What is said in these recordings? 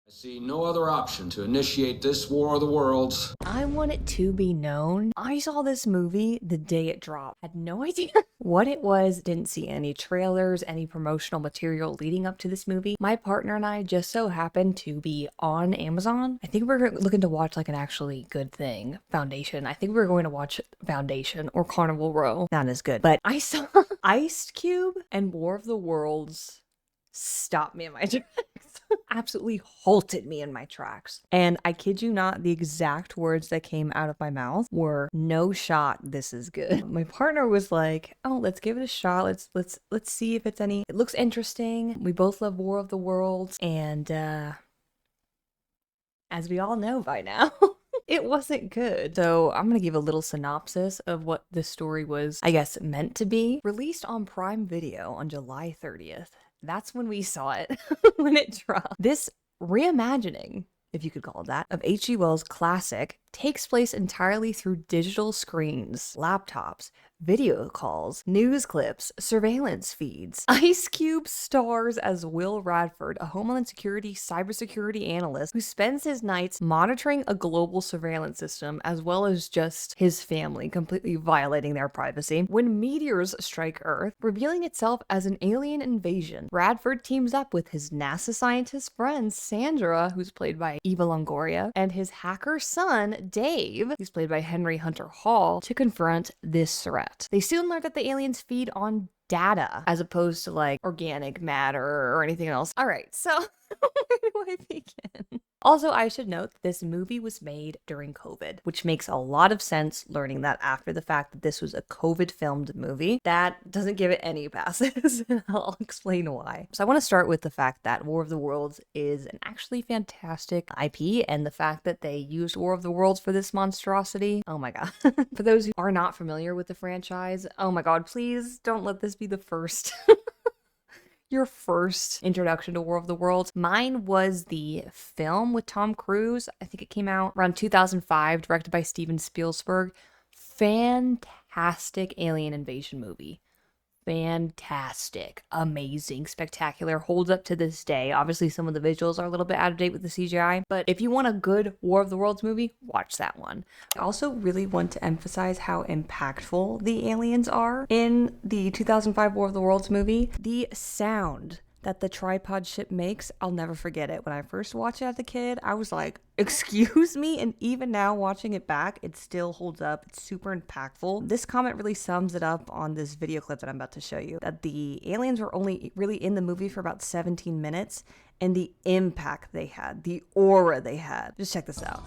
I see no other option to initiate this War of the Worlds. I want it to be known, I saw this movie the day it dropped. Had no idea what it was, didn't see any trailers, any promotional material leading up to this movie. My partner and I just so happened to be on Amazon. I think we're looking to watch like an actually good thing, Foundation. I think we're going to watch Foundation or Carnival Row. Not as good, but I saw Ice Cube and War of the Worlds stop me in my tracks. Absolutely halted me in my tracks. And I kid you not, the exact words that came out of my mouth were, "No shot, this is good." My partner was like, "Oh, let's give it a shot. Let's see if it's any. It looks interesting. We both love War of the Worlds." And as we all know by now, it wasn't good. So I'm gonna give a little synopsis of what this story was, I guess, meant to be. Released on Prime Video on July 30th. That's when we saw it, when it dropped. This reimagining, if you could call it that, of H.G. Wells' classic takes place entirely through digital screens, laptops, video calls, news clips, surveillance feeds. Ice Cube stars as Will Radford, a Homeland Security cybersecurity analyst who spends his nights monitoring a global surveillance system as well as just his family, completely violating their privacy. When meteors strike Earth, revealing itself as an alien invasion, Radford teams up with his NASA scientist friend Sandra, who's played by Eva Longoria, and his hacker son Dave, who's played by Henry Hunter Hall, to confront this threat. They soon learn that the aliens feed on data as opposed to like organic matter or anything else. All right, so where do I begin? Also, I should note that this movie was made during COVID, which makes a lot of sense learning that after the fact that this was a COVID-filmed movie. That doesn't give it any passes, and I'll explain why. So I want to start with the fact that War of the Worlds is an actually fantastic IP, and the fact that they used War of the Worlds for this monstrosity, oh my god. For those who are not familiar with the franchise, oh my god, please don't let this be the first your first introduction to War of the Worlds. Mine was the film with Tom Cruise. I think it came out around 2005, directed by Steven Spielberg. Fantastic alien invasion movie. Fantastic, amazing, spectacular, holds up to this day. Obviously, some of the visuals are a little bit out of date with the CGI, but if you want a good War of the Worlds movie, watch that one. I also really want to emphasize how impactful the aliens are in the 2005 War of the Worlds movie. The sound that the tripod ship makes, I'll never forget it. When I first watched it as a kid, I was like, excuse me? And even now watching it back, it still holds up. It's super impactful. This comment really sums it up on this video clip that I'm about to show you, that the aliens were only really in the movie for about 17 minutes, and the impact they had, the aura they had. Just check this out.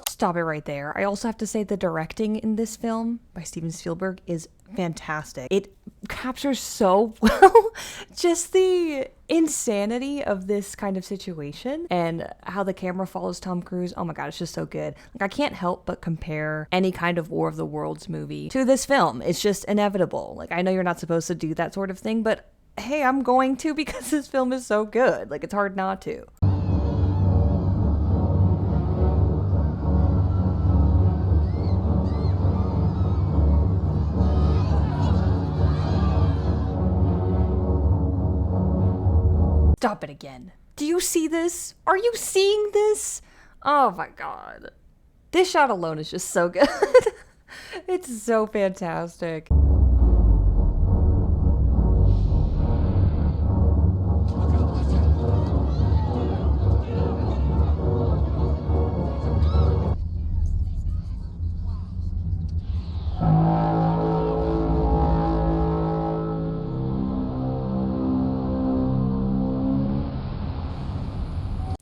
Stop it right there. I also have to say the directing in this film by Steven Spielberg is fantastic. It captures so well just the insanity of this kind of situation and how the camera follows Tom Cruise. Oh my god, it's just so good. Like, I can't help but compare any kind of War of the Worlds movie to this film. It's just inevitable. Like, I know you're not supposed to do that sort of thing, but hey, I'm going to because this film is so good. Like, it's hard not to. Stop it again. Do you see this? Are you seeing this? Oh my god. This shot alone is just so good. It's so fantastic.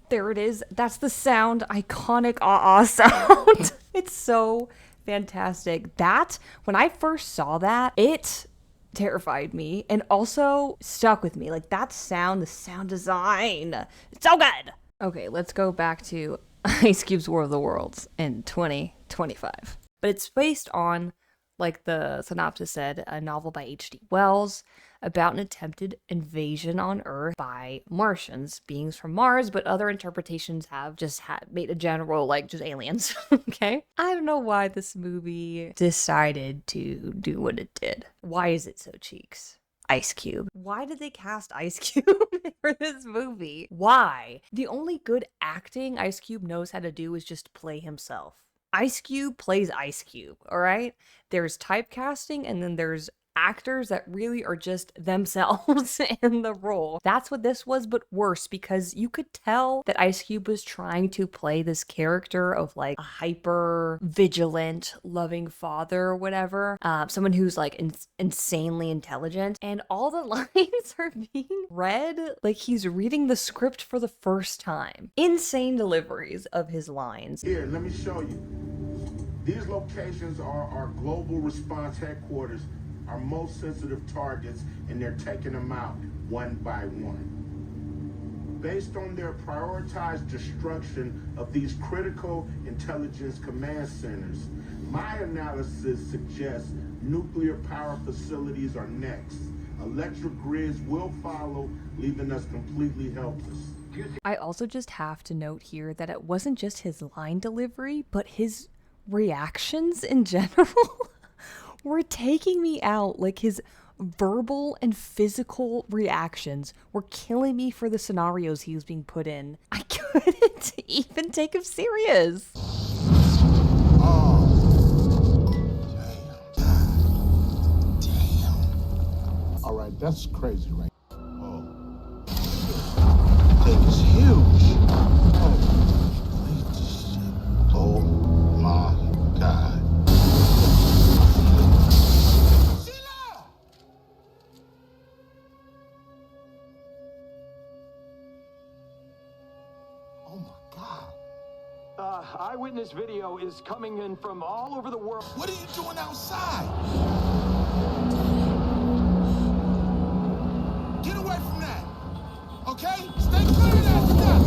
There it is. That's the sound. Iconic sound. It's so fantastic. That, when I first saw that, it terrified me and also stuck with me. Like, that sound, the sound design, it's so good. Okay, let's go back to Ice Cube's War of the Worlds in 2025. But it's based on, like the synopsis said, a novel by H.G. Wells. about an attempted invasion on Earth by Martians, beings from Mars, but other interpretations have just made a general, like, just aliens, okay? I don't know why this movie decided to do what it did. Why is it so cheeks? Ice Cube. Why did they cast Ice Cube for this movie? Why? The only good acting Ice Cube knows how to do is just play himself. Ice Cube plays Ice Cube, all right? There's typecasting and then there's actors that really are just themselves in the role. That's what this was, but worse, because you could tell that Ice Cube was trying to play this character of like a hyper vigilant, loving father or whatever, someone who's like insanely intelligent, and all the lines are being read like he's reading the script for the first time. Insane deliveries of his lines. Here, let me show you. These locations are our global response headquarters, our most sensitive targets, and they're taking them out one by one. Based on their prioritized destruction of these critical intelligence command centers, my analysis suggests nuclear power facilities are next. Electric grids will follow, leaving us completely helpless. I also just have to note here that it wasn't just his line delivery, but his reactions in general were taking me out. Like, his verbal and physical reactions were killing me for the scenarios he was being put in. I couldn't even take him serious. Oh, damn. All right, that's crazy, right? Oh, thing is huge. Oh, my God. Oh my God. Eyewitness video is coming in from all over the world. What are you doing outside? Get away from that. Okay? Stay clear of that stuff.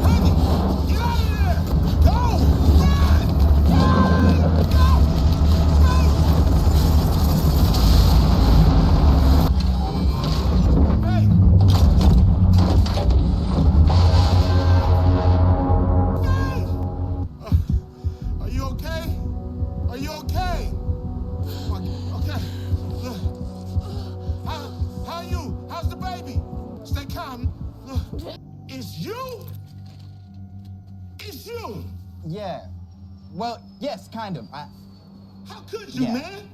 Honey, get out of there. Go. Run. Go. Go. Yeah. Well, yes, kind of. How could you, man?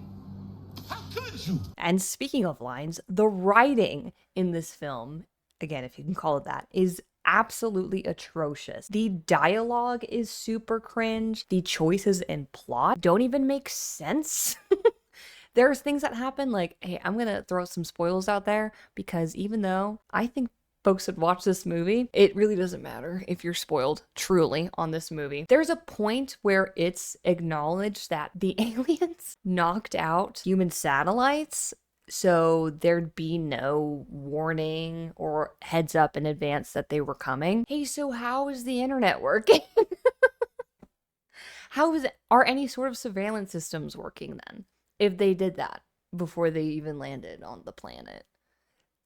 How could you? And speaking of lines, the writing in this film, again, if you can call it that, is absolutely atrocious. The dialogue is super cringe. The choices in plot don't even make sense. There's things that happen like, hey, I'm gonna throw some spoilers out there because even though I think folks would watch this movie, it really doesn't matter if you're spoiled truly on this movie. There's a point where it's acknowledged that the aliens knocked out human satellites, so there'd be no warning or heads up in advance that they were coming. Hey, so how is the internet working? Are any sort of surveillance systems working then? If they did that before they even landed on the planet.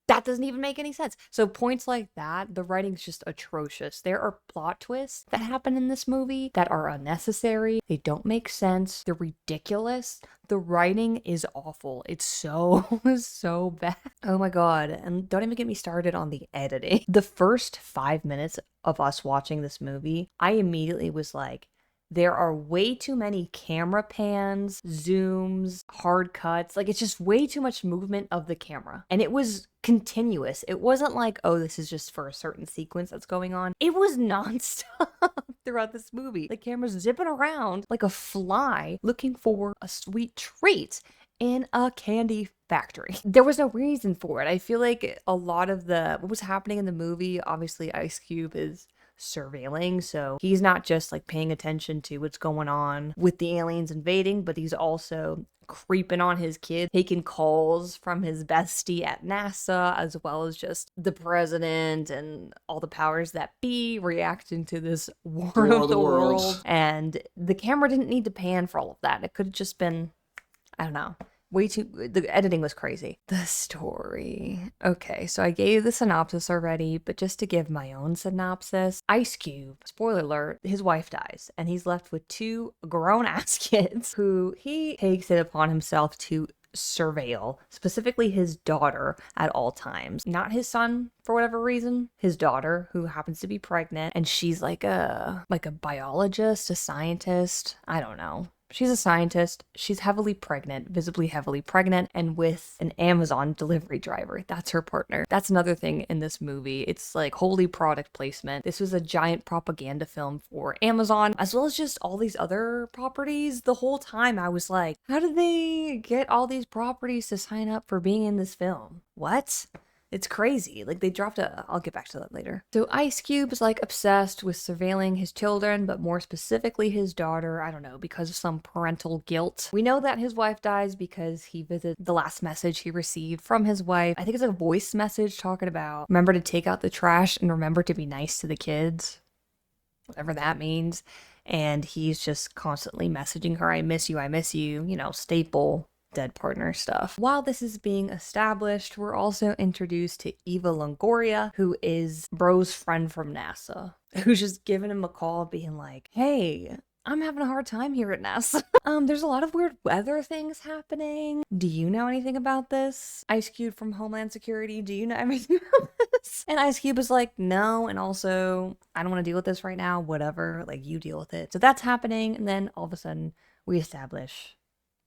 That doesn't even make any sense. So points like that, the writing's just atrocious. There are plot twists that happen in this movie that are unnecessary. They don't make sense. They're ridiculous. The writing is awful. It's so, so bad. Oh my God. And don't even get me started on the editing. The first 5 minutes of us watching this movie, I immediately was like, there are way too many camera pans, zooms, hard cuts. Like, it's just way too much movement of the camera. And it was continuous. It wasn't like, oh, this is just for a certain sequence that's going on. It was nonstop throughout this movie. The camera's zipping around like a fly looking for a sweet treat in a candy factory. There was no reason for it. I feel like a lot of what was happening in the movie, obviously Ice Cube is surveilling, so he's not just like paying attention to what's going on with the aliens invading, but he's also creeping on his kid, taking calls from his bestie at NASA, as well as just the president and all the powers that be reacting to this war of the world. And the camera didn't need to pan for all of that. It could have just been, I don't know, way too, the editing was crazy. The story. Okay, so I gave the synopsis already, but just to give my own synopsis, Ice Cube, spoiler alert, his wife dies, and he's left with two grown-ass kids who he takes it upon himself to surveil, specifically his daughter at all times. Not his son for whatever reason, his daughter who happens to be pregnant, and she's like a biologist, a scientist, I don't know. She's a scientist. She's heavily pregnant, visibly heavily pregnant, and with an Amazon delivery driver. That's her partner. That's another thing in this movie. It's like holy product placement. This was a giant propaganda film for Amazon, as well as just all these other properties. The whole time I was like, how did they get all these properties to sign up for being in this film? What? It's crazy. Like, they dropped I'll get back to that later. So Ice Cube is like obsessed with surveilling his children, but more specifically his daughter, I don't know, because of some parental guilt. We know that his wife dies because he visited the last message he received from his wife. I think it's a voice message talking about remember to take out the trash and remember to be nice to the kids. Whatever that means. And he's just constantly messaging her, I miss you, you know, staple dead partner stuff. While this is being established, we're also introduced to Eva Longoria, who is Bro's friend from NASA, who's just giving him a call being like, hey, I'm having a hard time here at NASA. There's a lot of weird weather things happening. Do you know anything about this? Ice Cube from Homeland Security, do you know everything about this? And Ice Cube is like, no, and also, I don't want to deal with this right now, whatever, like, you deal with it. So that's happening, and then all of a sudden, we establish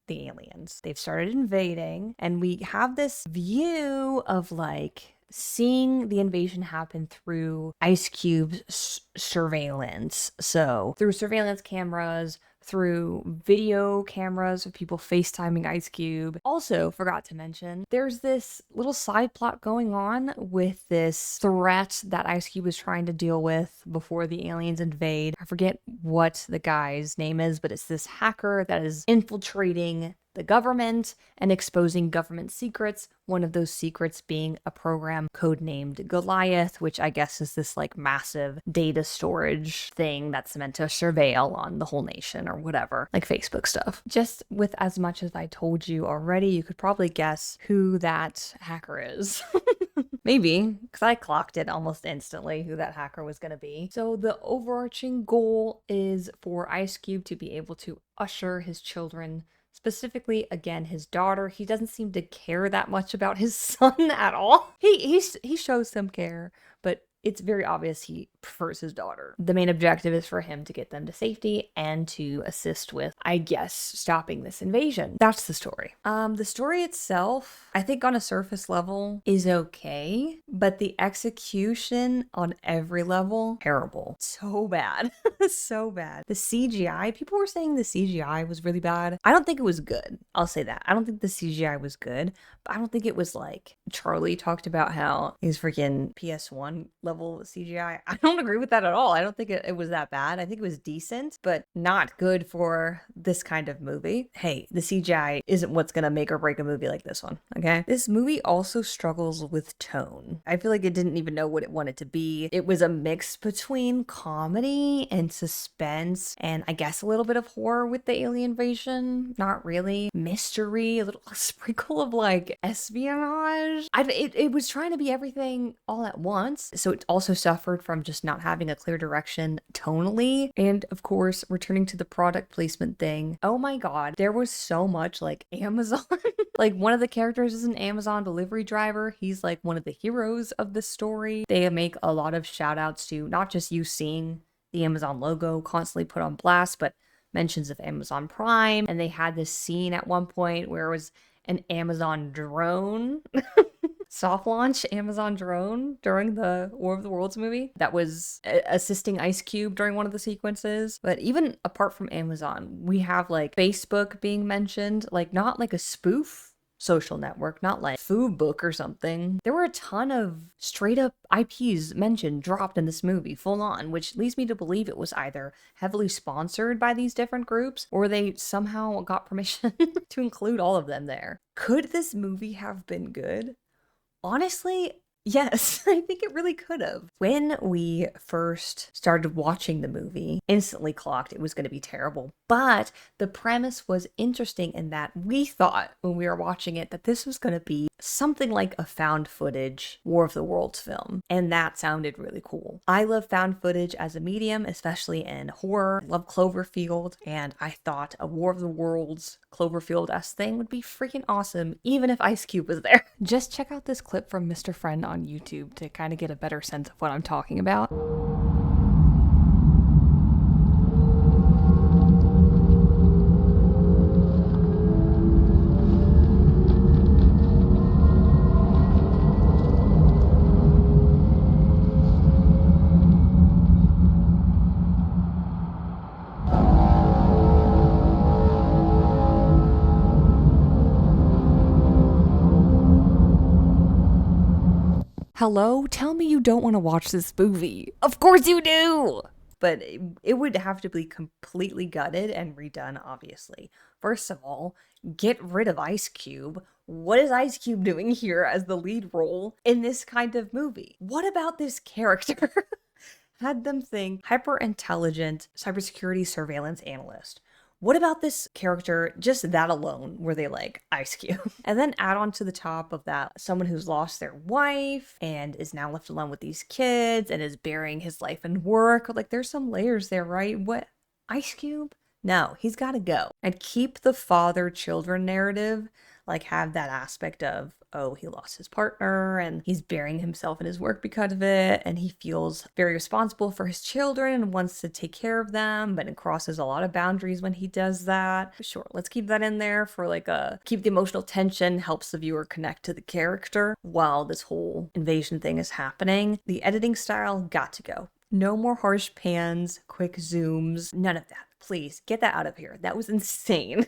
the aliens. They've started invading, and we have this view of like seeing the invasion happen through Ice Cube's surveillance. So through surveillance cameras, through video cameras of people FaceTiming Ice Cube. Also, forgot to mention, there's this little side plot going on with this threat that Ice Cube is trying to deal with before the aliens invade. I forget what the guy's name is, but it's this hacker that is infiltrating the government and exposing government secrets. One of those secrets being a program codenamed Goliath, which I guess is this like massive data storage thing that's meant to surveil on the whole nation or whatever, like Facebook stuff. Just with as much as I told you already, you could probably guess who that hacker is. Maybe, because I clocked it almost instantly who that hacker was going to be. So the overarching goal is for Ice Cube to be able to usher his children, specifically, again, his daughter. He doesn't seem to care that much about his son at all. He shows some care, but it's very obvious he prefers his daughter. The main objective is for him to get them to safety and to assist with, I guess, stopping this invasion. That's the story. The story itself, I think on a surface level, is okay, but the execution on every level, terrible. So bad. So bad. The CGI, people were saying the CGI was really bad. I don't think it was good. I'll say that. I don't think the CGI was good, but I don't think it was like, Charlie talked about how he's freaking PS1 level CGI. I don't agree with that at all. I don't think it was that bad. I think it was decent, but not good for this kind of movie. Hey, the CGI isn't what's gonna make or break a movie like this one, okay? This movie also struggles with tone. I feel like it didn't even know what it wanted to be. It was a mix between comedy and suspense, and I guess a little bit of horror with the alien invasion. Not really. Mystery, a little sprinkle of like espionage. It was trying to be everything all at once, so it also suffered from just not having a clear direction tonally. And of course, returning to the product placement thing, oh my god, there was so much like Amazon. Like, one of the characters is an Amazon delivery driver. He's like one of the heroes of the story. They make a lot of shout outs to not just you seeing the Amazon logo constantly put on blast, but mentions of Amazon Prime. And they had this scene at one point where it was an Amazon drone. Soft launch Amazon drone during the War of the Worlds movie that was assisting Ice Cube during one of the sequences. But even apart from Amazon, we have like Facebook being mentioned, like not like a spoof social network, not like Food Book or something. There were a ton of straight up IPs mentioned, dropped in this movie, full on, which leads me to believe it was either heavily sponsored by these different groups or they somehow got permission to include all of them there. Could this movie have been good? Honestly, Yes, I think it really could have. When we first started watching the movie, instantly clocked it was going to be terrible. But the premise was interesting in that we thought when we were watching it that this was going to be something like a found footage War of the Worlds film. And that sounded really cool. I love found footage as a medium, especially in horror. I love Cloverfield. And I thought a War of the Worlds Cloverfield-esque thing would be freaking awesome, even if Ice Cube was there. Just check out this clip from Mr. Friend on YouTube to kind of get a better sense of what I'm talking about. Hello? Tell me you don't want to watch this movie. Of course you do! But it would have to be completely gutted and redone, obviously. First of all, get rid of Ice Cube. What is Ice Cube doing here as the lead role in this kind of movie? What about this character had them think hyper-intelligent cybersecurity surveillance analyst? What about this character, just that alone, were they like Ice Cube? And then add on to the top of that someone who's lost their wife and is now left alone with these kids and is burying his life and work. Like, there's some layers there, right? What? Ice Cube? No, he's got to go. And keep the father-children narrative, like have that aspect of, oh, he lost his partner and he's burying himself in his work because of it, and he feels very responsible for his children and wants to take care of them, but it crosses a lot of boundaries when he does that. Sure, let's keep that in there for like keep the emotional tension, helps the viewer connect to the character while this whole invasion thing is happening. The editing style got to go. No more harsh pans, quick zooms, none of that. Please, get that out of here. That was insane.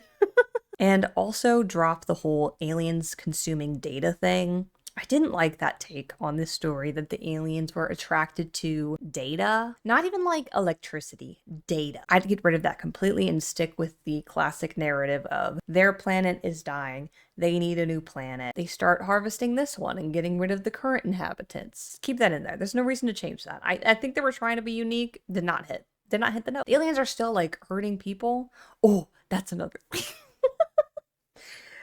And also drop the whole aliens consuming data thing. I didn't like that take on this story that the aliens were attracted to data. Not even like electricity, data. I'd get rid of that completely and stick with the classic narrative of their planet is dying. They need a new planet. They start harvesting this one and getting rid of the current inhabitants. Keep that in there. There's no reason to change that. I think they were trying to be unique. Did not hit the note. The aliens are still like hurting people. Oh, that's another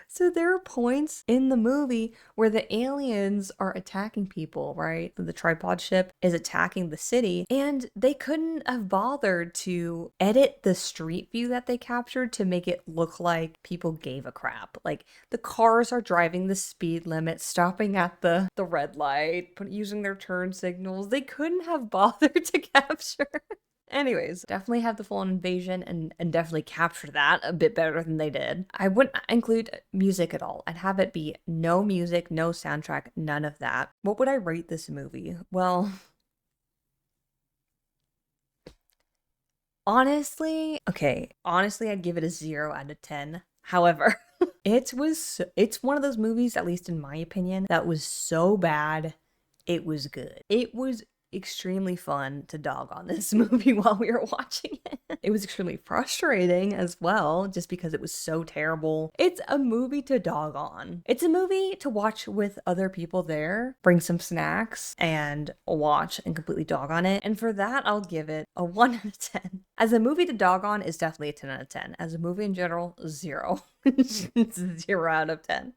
So there are points in the movie where the aliens are attacking people, right? The tripod ship is attacking the city, and they couldn't have bothered to edit the street view that they captured to make it look like people gave a crap. Like, the cars are driving the speed limit, stopping at the red light, using their turn signals. They couldn't have bothered to capture. Anyways, definitely have the full-on invasion and definitely capture that a bit better than they did. I wouldn't include music at all. I'd have it be no music, no soundtrack, none of that. What would I rate this movie? Well, honestly, I'd give it a 0 out of 10. However, it's one of those movies, at least in my opinion, that was so bad, it was good. It was extremely fun to dog on this movie while we were watching it. It was extremely frustrating as well, just because it was so terrible. It's a movie to dog on. It's a movie to watch with other people there, bring some snacks, and watch and completely dog on it. And for that, I'll give it a 1 out of 10. As a movie to dog on, is definitely a 10 out of 10. As a movie in general, 0. 0 out of 10.